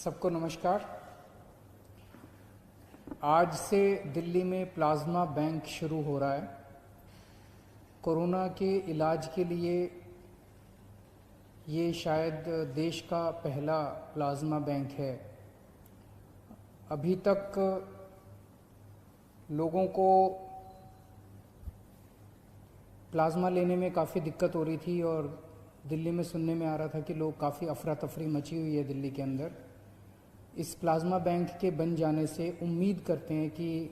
सबको नमस्कार। आज से दिल्ली में प्लाज्मा बैंक शुरू हो रहा है। कोरोना के इलाज के लिए ये शायद देश का पहला प्लाज्मा बैंक है। अभी तक लोगों को प्लाज्मा लेने में काफ़ी दिक्कत हो रही थी और दिल्ली में सुनने में आ रहा था कि लोग काफ़ी अफरा तफरी मची हुई है दिल्ली के अंदर। इस प्लाज्मा बैंक के बन जाने से उम्मीद करते हैं कि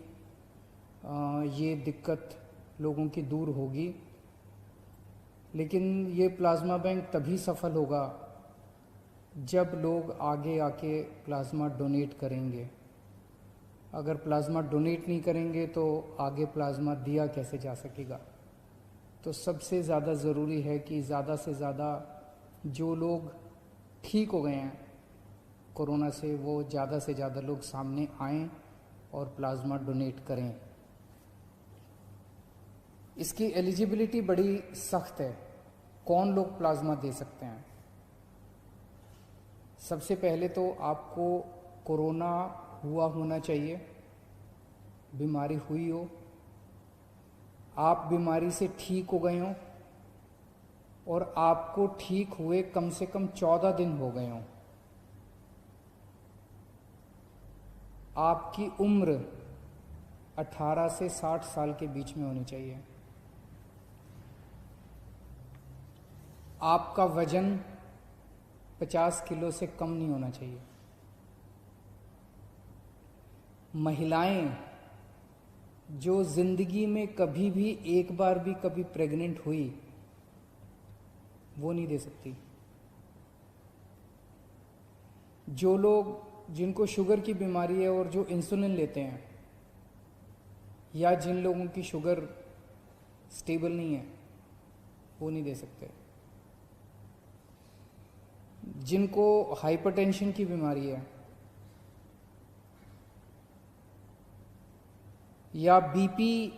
ये दिक्कत लोगों की दूर होगी, लेकिन ये प्लाज्मा बैंक तभी सफल होगा जब लोग आगे आके प्लाज्मा डोनेट करेंगे। अगर प्लाज्मा डोनेट नहीं करेंगे तो आगे प्लाज्मा दिया कैसे जा सकेगा। तो सबसे ज़्यादा ज़रूरी है कि ज़्यादा से ज़्यादा जो लोग ठीक हो गए हैं कोरोना से, वो ज़्यादा से ज़्यादा लोग सामने आएं और प्लाज्मा डोनेट करें। इसकी एलिजिबिलिटी बड़ी सख्त है। कौन लोग प्लाज्मा दे सकते हैं? सबसे पहले तो आपको कोरोना हुआ होना चाहिए, बीमारी हुई हो, आप बीमारी से ठीक हो गए हों और आपको ठीक हुए कम से कम 14 दिन हो गए हों। आपकी उम्र 18 से 60 साल के बीच में होनी चाहिए। आपका वजन 50 किलो से कम नहीं होना चाहिए। महिलाएं जो जिंदगी में कभी भी एक बार भी कभी प्रेग्नेंट हुई, वो नहीं दे सकती। जो लोग जिनको शुगर की बीमारी है और जो इंसुलिन लेते हैं, या जिन लोगों की शुगर स्टेबल नहीं है, वो नहीं दे सकते। जिनको हाइपरटेंशन की बीमारी है या बीपी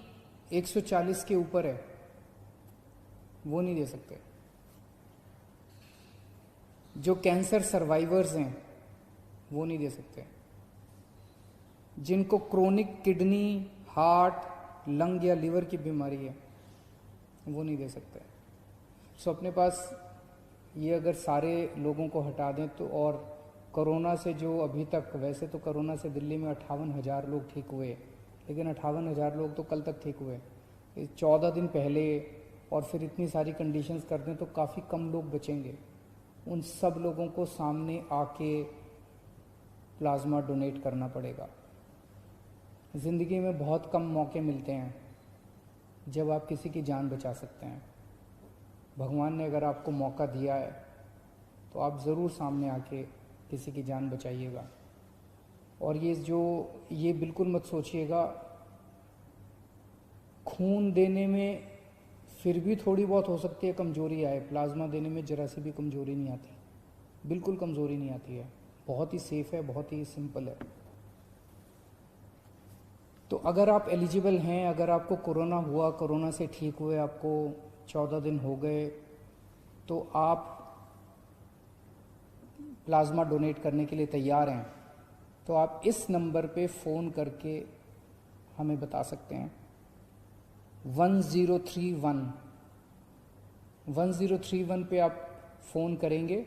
140 के ऊपर है, वो नहीं दे सकते। जो कैंसर सर्वाइवर्स हैं, वो नहीं दे सकते। जिनको क्रोनिक किडनी, हार्ट, लंग या लिवर की बीमारी है, वो नहीं दे सकते। सो अपने पास ये अगर सारे लोगों को हटा दें तो, और कोरोना से जो अभी तक, वैसे तो कोरोना से दिल्ली में 58,000 लोग ठीक हुए, लेकिन 58,000 लोग तो कल तक ठीक हुए। 14 दिन पहले और फिर इतनी सारी कंडीशंस कर दें तो काफ़ी कम लोग बचेंगे। उन सब लोगों को सामने आके प्लाज्मा डोनेट करना पड़ेगा। ज़िंदगी में बहुत कम मौके मिलते हैं जब आप किसी की जान बचा सकते हैं। भगवान ने अगर आपको मौका दिया है तो आप ज़रूर सामने आके किसी की जान बचाइएगा। और ये बिल्कुल मत सोचिएगा खून देने में फिर भी थोड़ी बहुत हो सकती है कमज़ोरी आए, प्लाज्मा देने में ज़रा सी भी कमज़ोरी नहीं आती, बिल्कुल कमज़ोरी नहीं आती है। बहुत ही सेफ है, बहुत ही सिंपल है। तो अगर आप एलिजिबल हैं, अगर आपको कोरोना हुआ, कोरोना से ठीक हुए, आपको 14 दिन हो गए, तो आप प्लाज्मा डोनेट करने के लिए तैयार हैं, तो आप इस नंबर पे फ़ोन करके हमें बता सकते हैं। 1031 पे आप फ़ोन करेंगे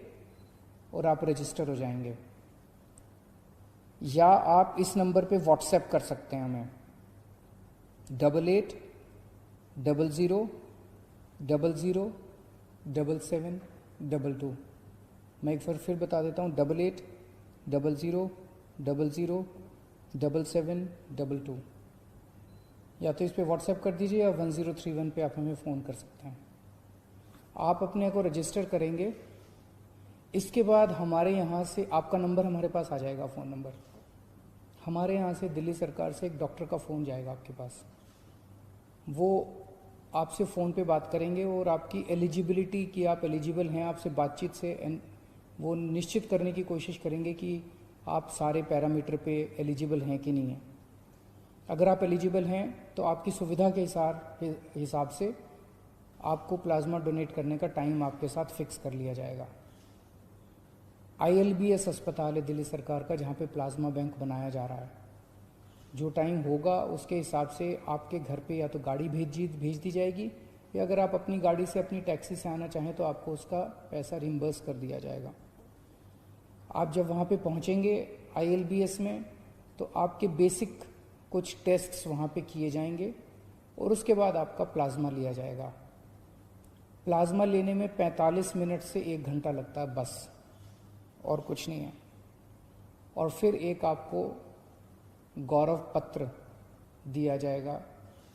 और आप रजिस्टर हो जाएंगे। या आप इस नंबर पे व्हाट्सएप कर सकते हैं हमें 8800007722। मैं एक बार फिर बता देता हूँ, 8800007722। या तो इस पे व्हाट्सएप कर दीजिए या 1031 पे आप हमें फ़ोन कर सकते हैं। आप अपने को रजिस्टर करेंगे, इसके बाद हमारे यहाँ से आपका नंबर हमारे पास आ जाएगा, फ़ोन नंबर। हमारे यहाँ से दिल्ली सरकार से एक डॉक्टर का फ़ोन जाएगा आपके पास। वो आपसे फ़ोन पे बात करेंगे और आपकी एलिजिबिलिटी कि आप एलिजिबल हैं, आपसे बातचीत से वो निश्चित करने की कोशिश करेंगे कि आप सारे पैरामीटर पे एलिजिबल हैं कि नहीं हैं। अगर आप एलिजिबल हैं तो आपकी सुविधा के हिसाब से आपको प्लाज्मा डोनेट करने का टाइम आपके साथ फिक्स कर लिया जाएगा। ILBS अस्पताल है दिल्ली सरकार का, जहाँ पे प्लाज्मा बैंक बनाया जा रहा है। जो टाइम होगा उसके हिसाब से आपके घर पे या तो गाड़ी भेज दी जाएगी, या अगर आप अपनी गाड़ी से अपनी टैक्सी से आना चाहें तो आपको उसका पैसा रिम्बर्स कर दिया जाएगा। आप जब वहाँ पे पहुँचेंगे ILBS में, तो आपके बेसिक कुछ टेस्ट्स वहाँ पे किए जाएंगे और उसके बाद आपका प्लाज्मा लिया जाएगा। प्लाज्मा लेने में 45 मिनट से 1 घंटा लगता है बस, और कुछ नहीं है। और फिर एक आपको गौरव पत्र दिया जाएगा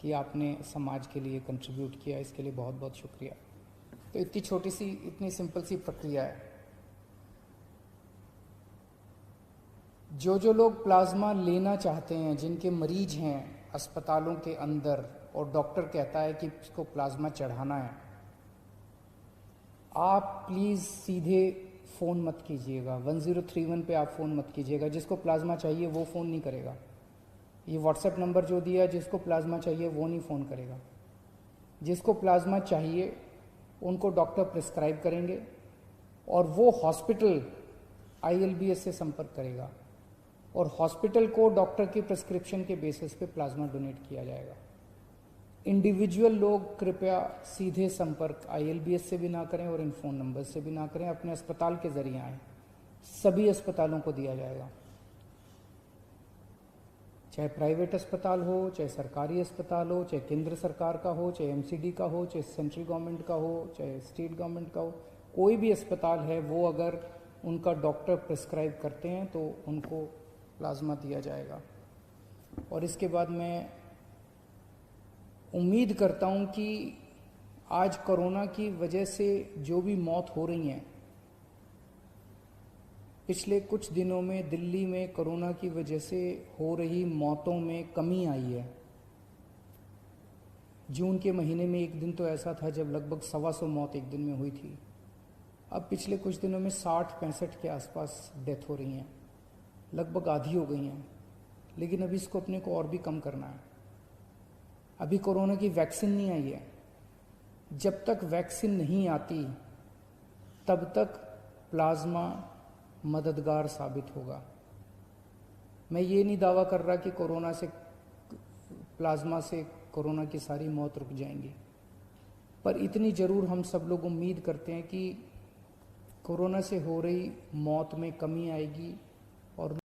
कि आपने समाज के लिए कंट्रीब्यूट किया, इसके लिए बहुत बहुत शुक्रिया। तो इतनी छोटी सी, इतनी सिंपल सी प्रक्रिया है। जो लोग प्लाज्मा लेना चाहते हैं, जिनके मरीज हैं अस्पतालों के अंदर और डॉक्टर कहता है कि इसको प्लाज्मा चढ़ाना है, आप प्लीज़ सीधे फ़ोन मत कीजिएगा। 1031 पे आप फ़ोन मत कीजिएगा। जिसको प्लाज्मा चाहिए वो फ़ोन नहीं करेगा। ये व्हाट्सएप नंबर जो दिया है, जिसको प्लाज्मा चाहिए वो नहीं फ़ोन करेगा। जिसको प्लाज्मा चाहिए उनको डॉक्टर प्रिस्क्राइब करेंगे और वो हॉस्पिटल ILBS से संपर्क करेगा और हॉस्पिटल को डॉक्टर की प्रिस्क्रिप्शन के बेसिस पे प्लाज्मा डोनेट किया जाएगा। इंडिविजुअल लोग कृपया सीधे संपर्क ILBS से भी ना करें और इन फ़ोन नंबर से भी ना करें, अपने अस्पताल के ज़रिए आएँ। सभी अस्पतालों को दिया जाएगा, चाहे प्राइवेट अस्पताल हो, चाहे सरकारी अस्पताल हो, चाहे केंद्र सरकार का हो, चाहे MCD का हो, चाहे सेंट्रल गवर्नमेंट का हो, चाहे स्टेट गवर्नमेंट का हो। कोई भी अस्पताल है, वो अगर उनका डॉक्टर प्रिस्क्राइब करते हैं तो उनको प्लाज्मा दिया जाएगा। और इसके बाद मैं उम्मीद करता हूं कि आज कोरोना की वजह से जो भी मौत हो रही हैं, पिछले कुछ दिनों में दिल्ली में कोरोना की वजह से हो रही मौतों में कमी आई है। जून के महीने में एक दिन तो ऐसा था जब लगभग 125 मौत एक दिन में हुई थी। अब पिछले कुछ दिनों में 60-65 के आसपास डेथ हो रही हैं, लगभग आधी हो गई हैं। लेकिन अभी इसको अपने को और भी कम करना है। अभी कोरोना की वैक्सीन नहीं आई है। जब तक वैक्सीन नहीं आती तब तक प्लाज्मा मददगार साबित होगा। मैं ये नहीं दावा कर रहा कि कोरोना से, प्लाज्मा से कोरोना की सारी मौत रुक जाएंगी, पर इतनी ज़रूर हम सब लोग उम्मीद करते हैं कि कोरोना से हो रही मौत में कमी आएगी और